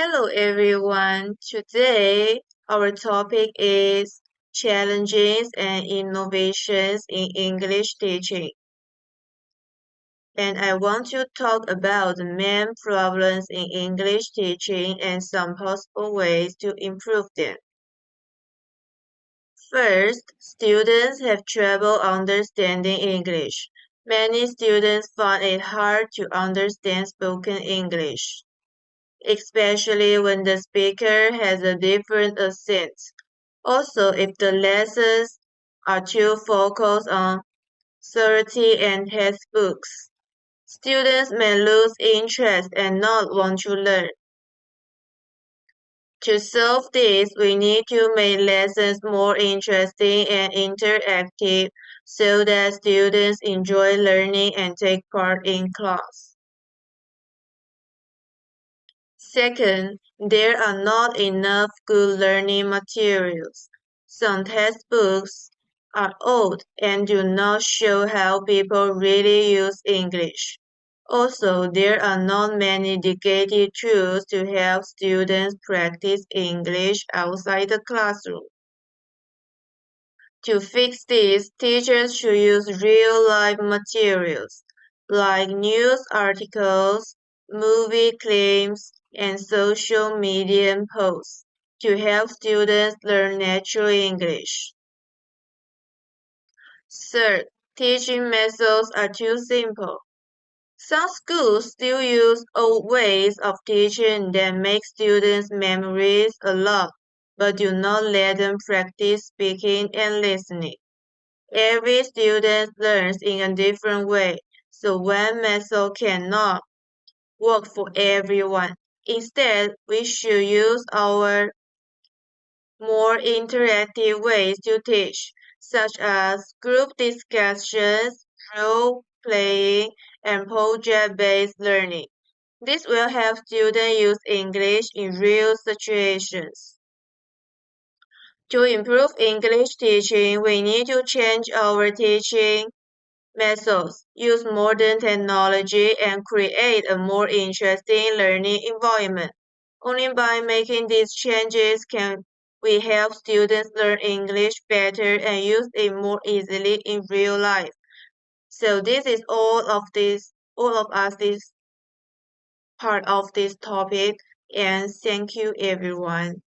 Hello everyone. Today our topic is challenges and innovations in English teaching. And I want to talk about the main problems in English teaching and some possible ways to improve them. First, students have trouble understanding English. Many students find it hard to understand spoken English, especially when the speaker has a different accent. Also, if the lessons are too focused on theory and textbooks, students may lose interest and not want to learn. To solve this, we need to make lessons more interesting and interactive so that students enjoy learning and take part in class. Second, there are not enough good learning materials. Some textbooks are old and do not show how people really use English. Also, there are not many dedicated tools to help students practice English outside the classroom. To fix this, teachers should use real-life materials like news articles, movie clips, and social media posts to help students learn natural English. Third, teaching methods are too simple. Some schools still use old ways of teaching that make students memorize a lot, but do not let them practice speaking and listening. Every student learns in a different way, so one method cannot work for everyone. Instead, we should use our more interactive ways to teach, such as group discussions, role playing, and project-based learning. This will help students use English in real situations. To improve English teaching, we need to change our teaching methods, use modern technology, and create a more interesting learning environment. Only by making these changes can we help students learn English better and use it more easily in real life. So this is all of us this part of this topic, and thank you everyone.